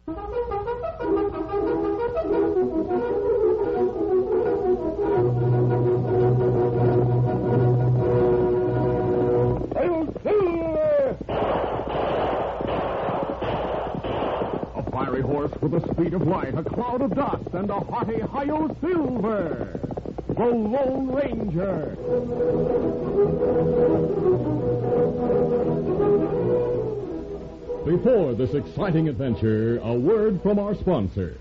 A fiery horse with the speed of light, a cloud of dust, and a hearty Hi-Yo Silver. The Lone Ranger. Before this exciting adventure, a word from our sponsor.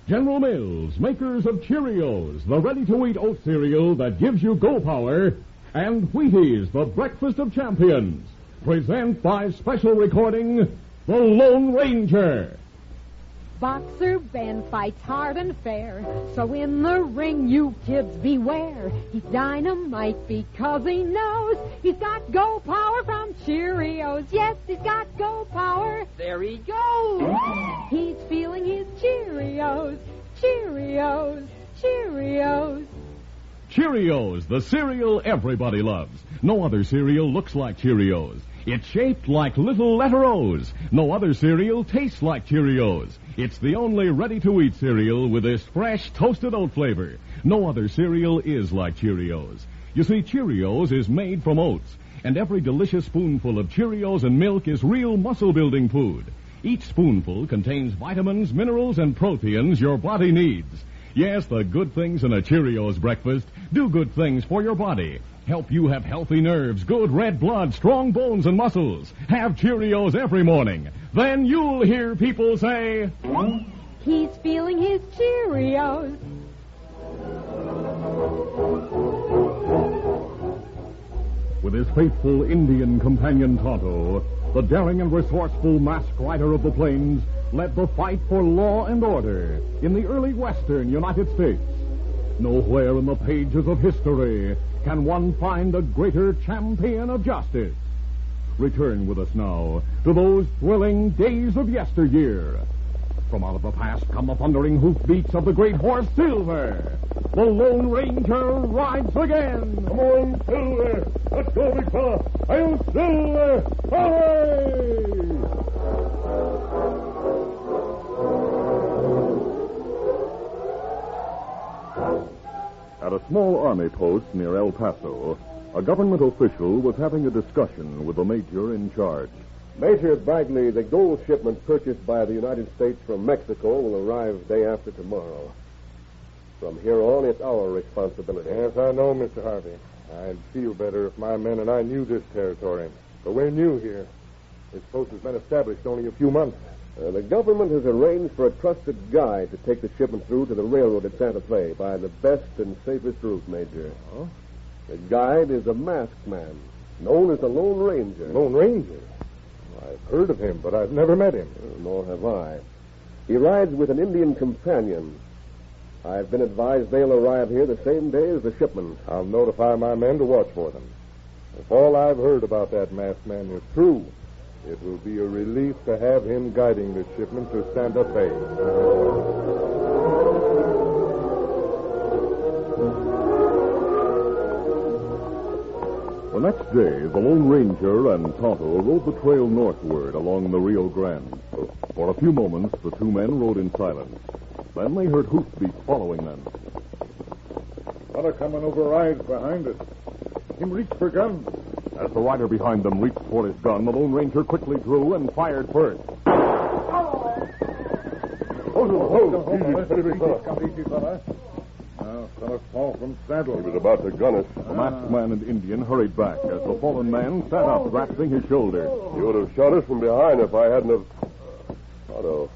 General Mills, makers of Cheerios, the ready-to-eat oat cereal that gives you go power, and Wheaties, the breakfast of champions, present by special recording, The Lone Ranger. Boxer Ben fights hard and fair, so in the ring you kids beware. He's dynamite because he knows he's got go power from Cheerios. Yes, he's got go power. There he goes. He's feeling his Cheerios, Cheerios, Cheerios. Cheerios, the cereal everybody loves. No other cereal looks like Cheerios. It's shaped like little letter O's. No other cereal tastes like Cheerios. It's the only ready-to-eat cereal with this fresh, toasted oat flavor. No other cereal is like Cheerios. You see, Cheerios is made from oats, and every delicious spoonful of Cheerios and milk is real muscle-building food. Each spoonful contains vitamins, minerals, and proteins your body needs. Yes, the good things in a Cheerios breakfast do good things for your body. Help you have healthy nerves, good red blood, strong bones and muscles. Have Cheerios every morning. Then you'll hear people say, he's feeling his Cheerios. With his faithful Indian companion Tonto, the daring and resourceful masked rider of the plains led the fight for law and order in the early western United States. Nowhere in the pages of history can one find a greater champion of justice. Return with us now to those thrilling days of yesteryear. From out of the past come the thundering hoofbeats of the great horse Silver. The Lone Ranger rides again. Come on, Silver. Let's go, big fella. I'll Silver. Hurry! At a small army post near El Paso, a government official was having a discussion with the major in charge. Major Bagley, the gold shipment purchased by the United States from Mexico will arrive day after tomorrow. From here on, it's our responsibility. Yes, I know, Mr. Harvey. I'd feel better if my men and I knew this territory. But we're new here. This post has been established only a few months. The government has arranged for a trusted guide to take the shipment through to the railroad at Santa Fe by the best and safest route, Major. Oh? The guide is a masked man, known as the Lone Ranger. Lone Ranger? I've heard of him, but I've never met him. Nor have I. He rides with an Indian companion. I've been advised they'll arrive here the same day as the shipment. I'll notify my men to watch for them. If all I've heard about that masked man is true, it will be a relief to have him guiding this shipment to Santa Fe. The next day, the Lone Ranger and Tonto rode the trail northward along the Rio Grande. For a few moments, the two men rode in silence. Then they heard hoofbeats following them. Fella coming over rides behind us. Him reach for gun. As the rider behind them reached for his gun, the Lone Ranger quickly drew and fired first. Easy, fella. Now, fellas fall from saddle. He was about to gun us. The masked man and Indian hurried back as the fallen man sat up, grasping his shoulder. You would have shot us from behind if I hadn't have... Otto,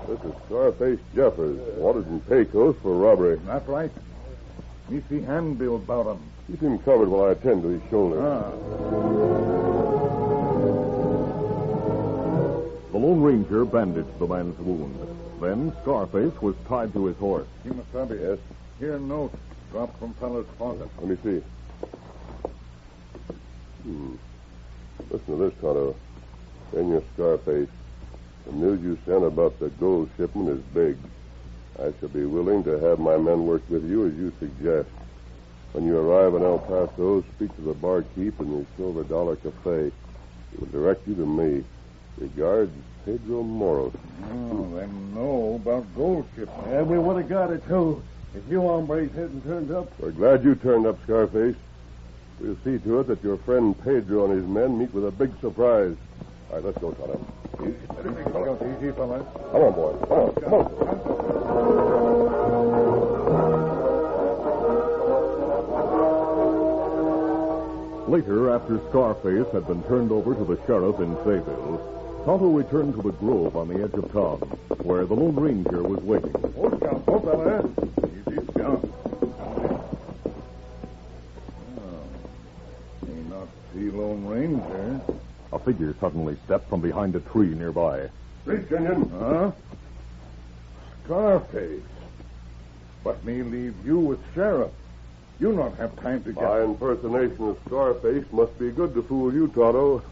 this is Scarface Jeffers, wanted in Pecos for robbery. That's right. Me see handbill about him. Keep him covered while I attend to his shoulder. The Lone Ranger bandaged the man's wound. Then Scarface was tied to his horse. Kimasabi. Yes? Here, note. Dropped from fella's pocket. Let me see. Listen to this, Tonto. In your Scarface. The news you sent about the gold shipment is big. I shall be willing to have my men work with you as you suggest. When you arrive in El Paso, speak to the barkeep in the Silver Dollar Cafe. He will direct you to me. Regards, Pedro Moros. Oh, they know about gold shipment. Yeah, we would have got it, too, if you hombres hadn't turned up. We're glad you turned up, Scarface. We'll see to it that your friend Pedro and his men meet with a big surprise. All right, let's go, Tonto. Easy, fellas. Come on, boys. Come on. Later, after Scarface had been turned over to the sheriff in Sayville, Tonto returned to the grove on the edge of town, where the Lone Ranger was waiting. Hold down, fella. Easy, down. May not see Lone Ranger. A figure suddenly stepped from behind a tree nearby. Reach, Indian. Huh? Scarface. But me leave you with Sheriff. You not have time to get... My impersonation of Scarface must be good to fool you, Tonto.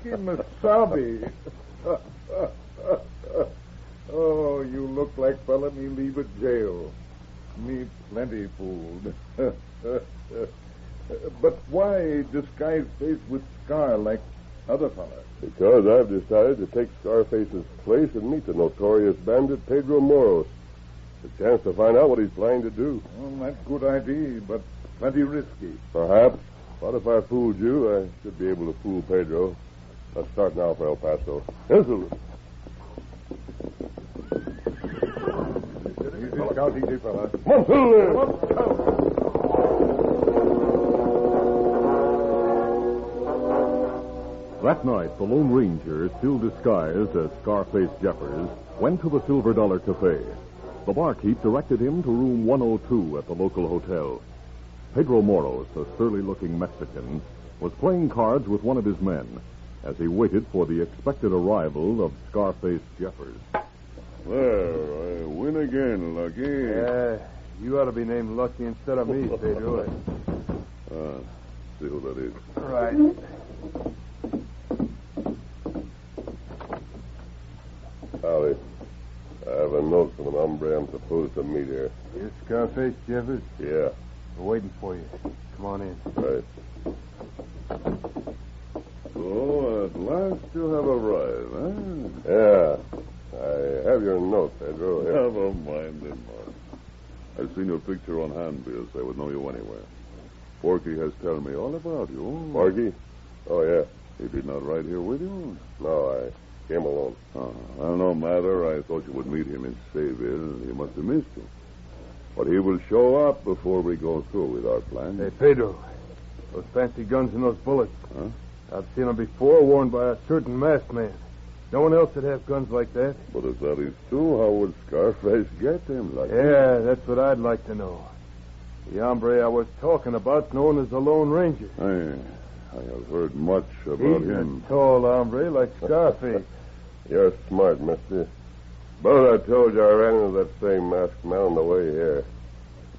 Kimasabi. Oh, you look like fella me leave at jail. Me plenty fooled. But why disguise face with scar like other fellas? Because I've decided to take Scarface's place and meet the notorious bandit Pedro Moros. A chance to find out what he's planning to do. Well, that's a good idea, but plenty risky. Perhaps. But if I fooled you, I should be able to fool Pedro. Let's start now for El Paso. Easy, scout, easy, fella. Come on, Silver! That night, the Lone Ranger, still disguised as Scarface Jeffers, went to the Silver Dollar Cafe. The barkeep directed him to room 102 at the local hotel. Pedro Moros, a surly-looking Mexican, was playing cards with one of his men as he waited for the expected arrival of Scarface Jeffers. There, I win again, Lucky. Yeah, you ought to be named Lucky instead of me, Pedro. See who that is. Right. Howdy. I have a note from an hombre I'm supposed to meet here. You're Scarface Jeffers? Yeah, We're waiting for you. Come on in. right. So, at last you have arrived, huh? Yeah. I have your note, Pedro. Here. Never mind it, Mark. I've seen your picture on handbills. I would know you anywhere. Porky has told me all about you. Porky? Oh, yeah. He did not ride here with you? No, I came alone. Well, no matter. I thought you would meet him in Sayville. He must have missed you. But he will show up before we go through with our plan. Hey, Pedro. Those fancy guns and those bullets. Huh? I've seen them before, worn by a certain masked man. No one else would have guns like that. But if that is true, how would Scarface get them? Yeah, that's what I'd like to know. The hombre I was talking about, known as the Lone Ranger. I have heard much about He's him. a tall hombre like Scarface. You're smart, mister. But I told you I ran into that same masked man on the way here.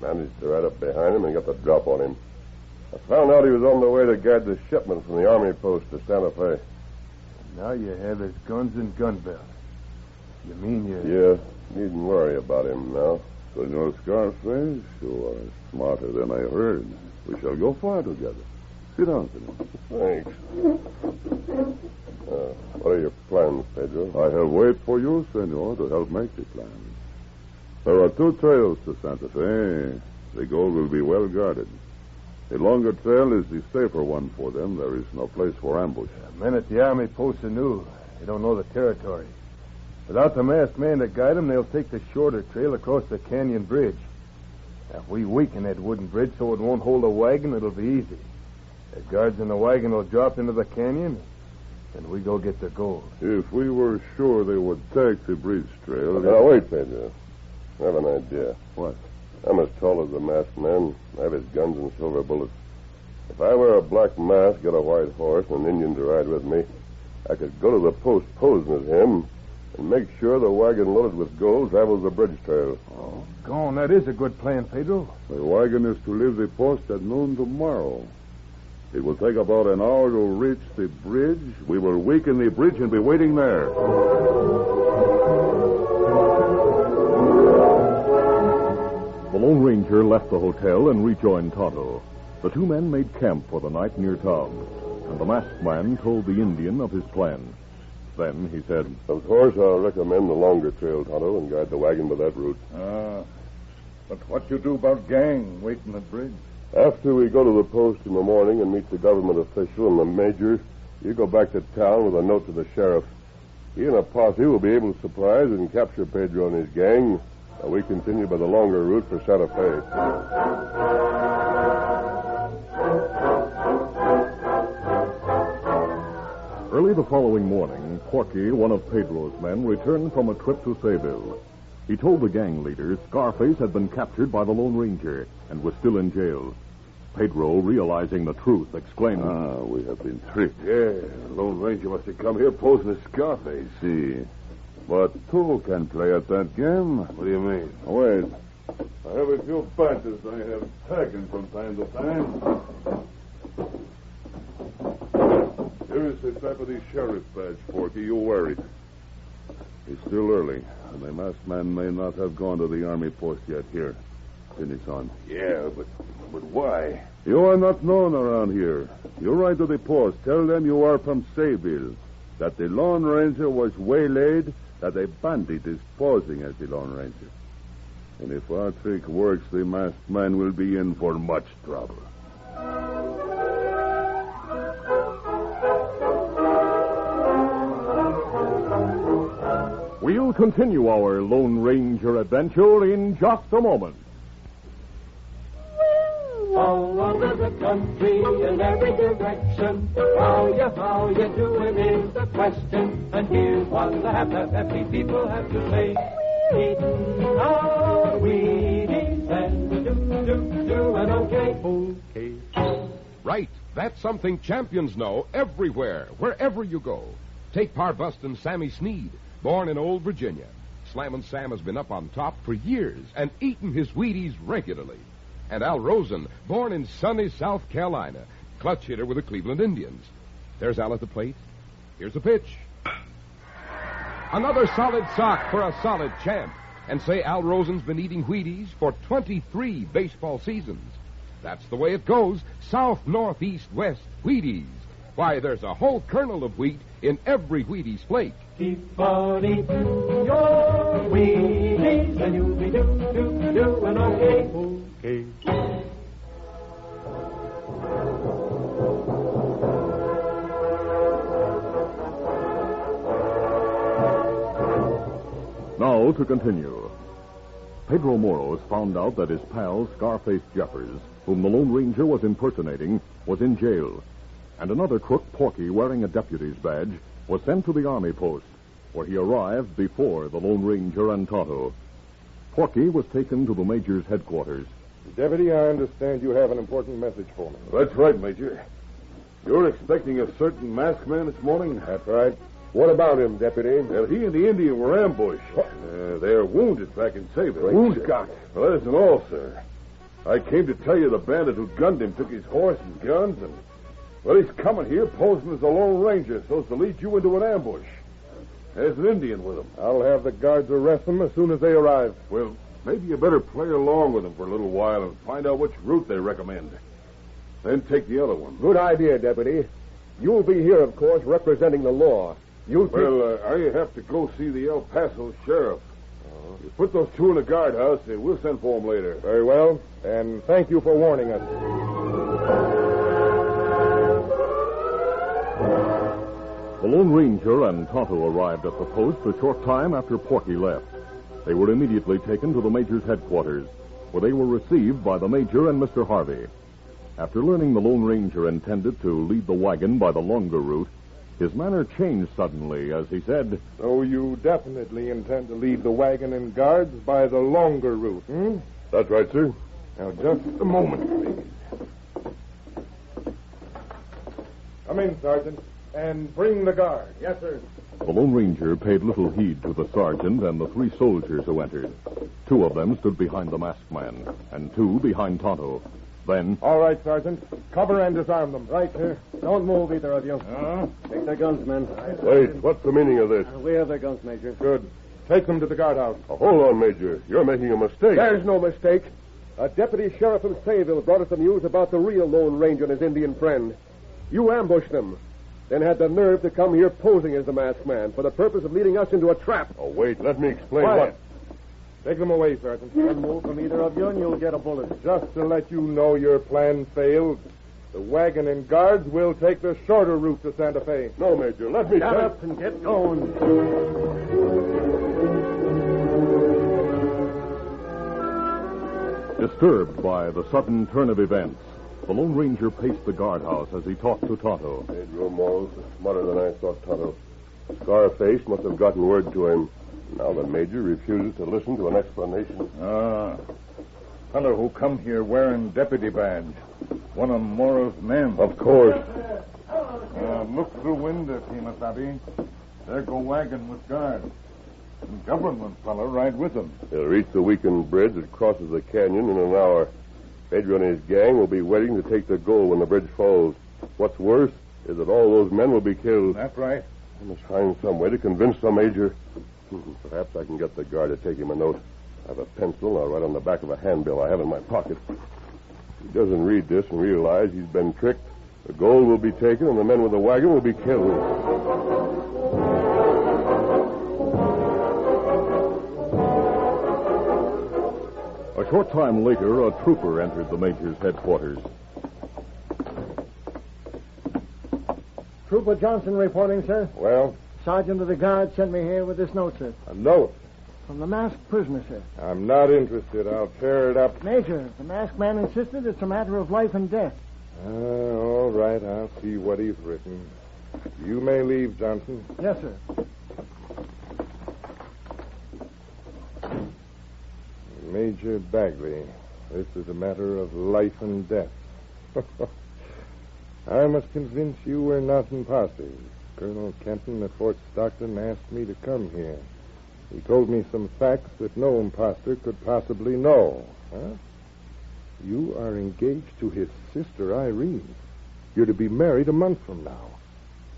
Managed to ride up behind him and got the drop on him. I found out he was on the way to guard the shipment from the army post to Santa Fe. Now you have his guns and gun belt. You mean you... Yeah, needn't worry about him now. Senor Scarface, you are smarter than I heard. We shall go far together. Sit down, senor. Thanks. What are your plans, Pedro? I have waited for you, senor, to help make the plan. There are two trails to Santa Fe. The gold will be well guarded. The longer trail is the safer one for them. There is no place for ambush. The men at the army post are new. They don't know the territory. Without the masked man to guide them, they'll take the shorter trail across the canyon bridge. Now, if we weaken that wooden bridge so it won't hold a wagon, it'll be easy. The guards in the wagon will drop into the canyon, and we go get the gold. If we were sure they would take the bridge trail... Now, wait, Pedro. I have an idea. What? I'm as tall as the masked man. I have his guns and silver bullets. If I wear a black mask, get a white horse, and an Indian to ride with me, I could go to the post posing as him and make sure the wagon loaded with gold travels the bridge trail. Oh, go on. That is a good plan, Pedro. The wagon is to leave the post at noon tomorrow. It will take about an hour to reach the bridge. We will weaken the bridge and be waiting there. The Lone Ranger left the hotel and rejoined Tonto. The two men made camp for the night near town, and the masked man told the Indian of his plan. Then he said, Of course, I'll recommend the longer trail, Tonto, and guide the wagon by that route. But what you do about gang waiting at bridge? After we go to the post in the morning and meet the government official and the major, you go back to town with a note to the sheriff. He and a posse will be able to surprise and capture Pedro and his gang. While we continue by the longer route for Santa Fe. Early the following morning, Porky, one of Pedro's men, returned from a trip to Sayville. He told the gang leader Scarface had been captured by the Lone Ranger and was still in jail. Pedro, realizing the truth, exclaimed, We have been tricked. Yeah, the Lone Ranger must have come here posing as Scarface. See. But two can play at that game. What do you mean? Wait. I have a few patches I have taken from time to time. Here is the deputy sheriff badge, Porky. You wear it. It's still early, and the masked man may not have gone to the army post yet. Here. Pin it on. Yeah, but why? You are not known around here. You ride to the post. Tell them you are from Sayville. That the Lone Ranger was waylaid. That a bandit is posing as the Lone Ranger. And if our trick works, the masked man will be in for much trouble. We'll continue our Lone Ranger adventure in just a moment. All over the country in every direction. How you doing is the question. And here's what the happy people have to say. Eating our Wheaties and doing okay. Right. That's something champions know everywhere, wherever you go. Take Parbustin' Sammy Sneed, born in Old Virginia. Slammin' Sam has been up on top for years and eaten his Wheaties regularly. And Al Rosen, born in sunny South Carolina, clutch hitter with the Cleveland Indians. There's Al at the plate. Here's a pitch. Another solid sock for a solid champ. And say Al Rosen's been eating Wheaties for 23 baseball seasons. That's the way it goes. South, north, east, west, Wheaties. Why, there's a whole kernel of wheat in every Wheaties flake. Keep on eating your Wheaties and you'll be doing okay. Now to continue. Pedro Moros found out that his pal, Scarface Jeffers, whom the Lone Ranger was impersonating, was in jail. And another crook, Porky, wearing a deputy's badge, was sent to the army post, where he arrived before the Lone Ranger and Tonto. Porky was taken to the major's headquarters. Deputy, I understand you have an important message for me. That's right, Major. You're expecting a certain masked man this morning? That's right. What about him, Deputy? Well, he and the Indian were ambushed. They're wounded back in Sayville. Who's got? Well, that isn't all, sir. I came to tell you the bandit who gunned him took his horse and guns, and, well, he's coming here posing as a Lone Ranger so as to lead you into an ambush. There's an Indian with him. I'll have the guards arrest them as soon as they arrive. Well, maybe you better play along with them for a little while and find out which route they recommend. Then take the other one. Good idea, Deputy. You'll be here, of course, representing the law. I have to go see the El Paso sheriff. You put those two in the guardhouse, and we'll send for them later. Very well, and thank you for warning us. The Lone Ranger and Tonto arrived at the post a short time after Porky left. They were immediately taken to the Major's headquarters, where they were received by the Major and Mr. Harvey. After learning the Lone Ranger intended to lead the wagon by the longer route, his manner changed suddenly as he said, So you definitely intend to lead the wagon and guards by the longer route, hmm? That's right, sir. Now, just a moment, please. Come in, Sergeant, and bring the guard. Yes, sir. The Lone Ranger paid little heed to the sergeant and the three soldiers who entered. Two of them stood behind the masked man, and two behind Tonto. Then... All right, Sergeant. Cover and disarm them. Right, sir. Don't move, either of you. Take their guns, men. Wait, what's the meaning of this? We have their guns, Major. Good. Take them to the guardhouse. Hold on, Major. You're making a mistake. There's no mistake. A deputy sheriff from Sayville brought us the news about the real Lone Ranger and his Indian friend. You ambushed them. then had the nerve to come here posing as the masked man for the purpose of leading us into a trap. Oh, wait, let me explain Quiet. Take them away, Sergeant. One move from either of you and you'll get a bullet. Just to let you know your plan failed, the wagon and guards will take the shorter route to Santa Fe. No, Major, let me... Shut up and get going. Disturbed by the sudden turn of events, the Lone Ranger paced the guardhouse as he talked to Tonto. Pedro Moros is smarter than I thought, Tonto. Scarface must have gotten word to him. Now the Major refuses to listen to an explanation. Fellow who come here wearing deputy badge. One of Moro's men. Of course. Look through window, Kimasabi. There go wagon with guards. And government fellow right with them. He'll reach the weakened bridge that crosses the canyon in an hour. Pedro and his gang will be waiting to take the gold when the bridge falls. What's worse is that all those men will be killed. That's right. I must find some way to convince the Major. Perhaps I can get the guard to take him a note. I have a pencil. I'll write on the back of a handbill I have in my pocket. If he doesn't read this and realize he's been tricked, the gold will be taken and the men with the wagon will be killed. A short time later, a trooper entered the Major's headquarters. Trooper Johnson reporting, sir. Well, Sergeant of the Guard sent me here with this note, sir. a note. From the masked prisoner, sir. I'm not interested. I'll tear it up. Major, the masked man insisted it's a matter of life and death. All right. I'll see what he's written. You may leave, Johnson. Yes, sir. Major Bagley, this is a matter of life and death. I must convince you we're not imposters. Colonel Kenton at Fort Stockton asked me to come here. He told me some facts that no imposter could possibly know. Huh? You are engaged to his sister, Irene. You're to be married a month from now.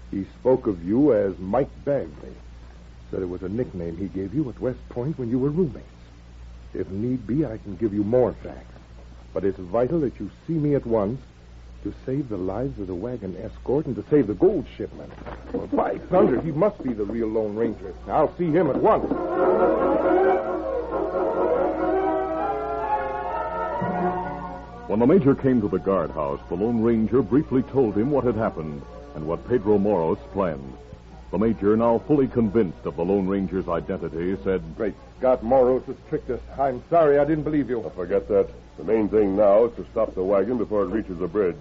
He spoke of you as Mike Bagley. Said it was a nickname he gave you at West Point when you were roommates. If need be, I can give you more facts. But it's vital that you see me at once to save the lives of the wagon escort and to save the gold shipment. Well, by thunder, he must be the real Lone Ranger. I'll see him at once. When the Major came to the guardhouse, the Lone Ranger briefly told him what had happened and what Pedro Moros planned. The Major, now fully convinced of the Lone Ranger's identity, said, Great Scott, Moros has tricked us. I'm sorry I didn't believe you. Forget that. The main thing now is to stop the wagon before it reaches the bridge.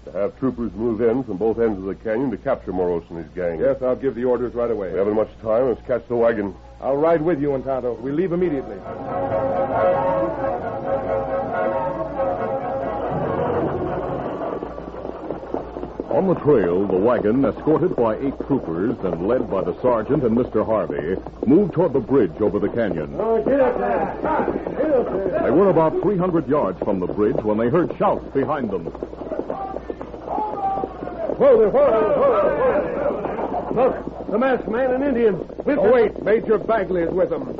To have troopers move in from both ends of the canyon to capture Moros and his gang. Yes, I'll give the orders right away. We haven't much time. Let's catch the wagon. I'll ride with you, Tonto. We leave immediately. On the trail, the wagon, escorted by 8 troopers and led by the sergeant and Mr. Harvey, moved toward the bridge over the canyon. Get up there. Get up there. They were about 300 yards from the bridge when they heard shouts behind them. Whoa there, whoa. Look, the masked man and Indian. Wait, Major Bagley is with them.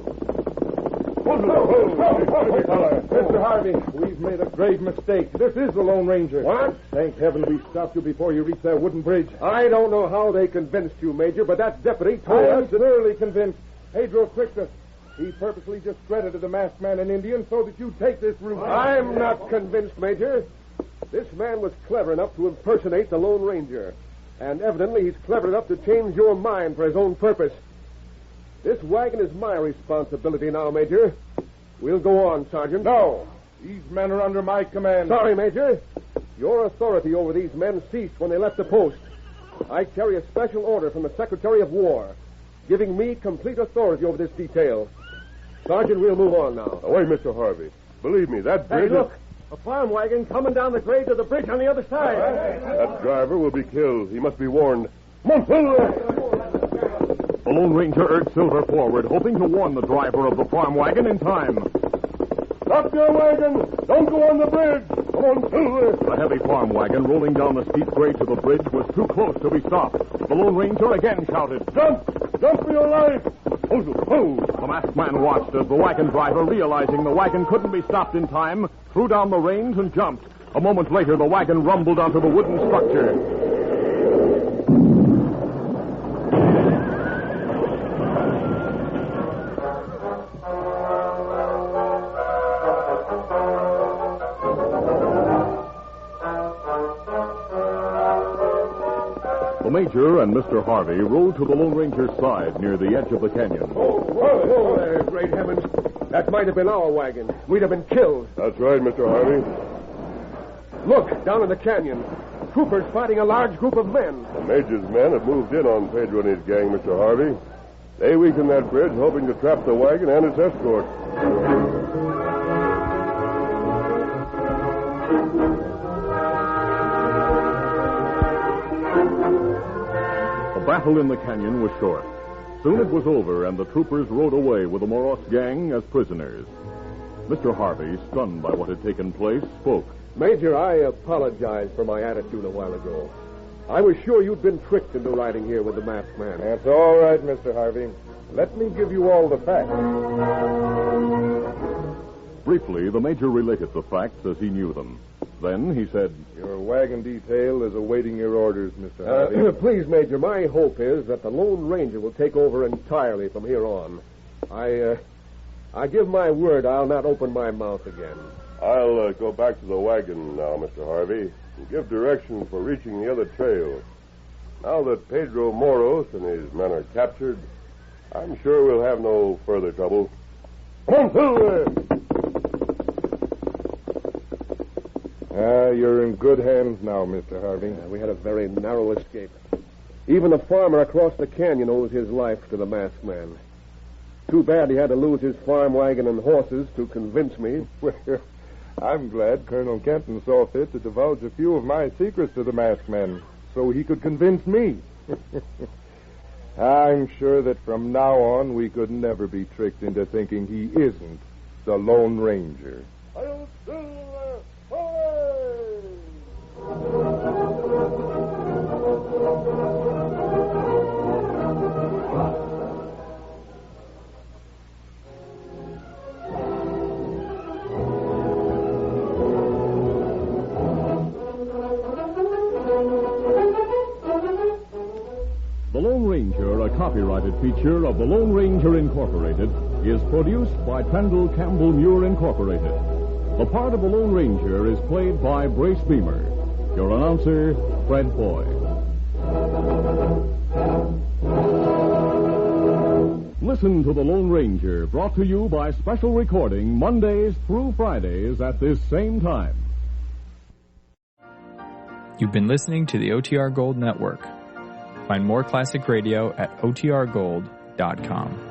Mr. Harvey, we've made a grave mistake. This is the Lone Ranger. What? Thank heaven we stopped you before you reached that wooden bridge. I don't know how they convinced you, Major, but that deputy told us... I'm thoroughly convinced. Pedro tricked us. He purposely discredited the masked man and Indian so that you'd take this route. I'm not convinced, Major. This man was clever enough to impersonate the Lone Ranger. And evidently he's clever enough to change your mind for his own purpose. This wagon is my responsibility now, Major. We'll go on, Sergeant. No. These men are under my command. Sorry, Major. Your authority over these men ceased when they left the post. I carry a special order from the Secretary of War, giving me complete authority over this detail. Sergeant, we'll move on now. Wait, Mr. Harvey. Believe me, that bridge... Hey, look. A farm wagon coming down the grade to the bridge on the other side. That driver will be killed. He must be warned. Monsilver! The Lone Ranger urged Silver forward, hoping to warn the driver of the farm wagon in time. Stop your wagon! Don't go on the bridge! Come on, Silver! The heavy farm wagon rolling down the steep grade to the bridge was too close to be stopped. The Lone Ranger again shouted, Jump! Jump for your life! The masked man watched as the wagon driver, realizing the wagon couldn't be stopped in time, threw down the reins and jumped. A moment later, the wagon rumbled onto the wooden structure. The Major and Mr. Harvey rode to the Lone Ranger's side near the edge of the canyon. Whoa there, great heavens. That might have been our wagon. We'd have been killed. That's right, Mr. Harvey. Look, down in the canyon. Troopers fighting a large group of men. The Major's men have moved in on Pedro and his gang, Mr. Harvey. They weakened that bridge, hoping to trap the wagon and its escort. The battle in the canyon was short. Soon it was over, and the troopers rode away with the Moros gang as prisoners. Mr. Harvey, stunned by what had taken place, spoke. Major, I apologize for my attitude a while ago. I was sure you'd been tricked into riding here with the masked man. That's all right, Mr. Harvey. Let me give you all the facts. Briefly, the Major related the facts as he knew them. Then he said, Your wagon detail is awaiting your orders, Mr. Harvey. Please, Major, my hope is that the Lone Ranger will take over entirely from here on. I give my word I'll not open my mouth again. I'll go back to the wagon now, Mr. Harvey, and give directions for reaching the other trail. Now that Pedro Moros and his men are captured, I'm sure we'll have no further trouble. Come through there! You're in good hands now, Mr. Harvey. We had a very narrow escape. Even the farmer across the canyon owes his life to the masked man. Too bad he had to lose his farm wagon and horses to convince me. Well, I'm glad Colonel Kenton saw fit to divulge a few of my secrets to the masked man so he could convince me. I'm sure that from now on we could never be tricked into thinking he isn't the Lone Ranger. The Lone Ranger, a copyrighted feature of the Lone Ranger Incorporated, is produced by Pendle Campbell Muir Incorporated. The part of the Lone Ranger is played by Brace Beamer. Your announcer, Fred Boy. Listen to The Lone Ranger, brought to you by special recording Mondays through Fridays at this same time. You've been listening to the OTR Gold Network. Find more classic radio at otrgold.com.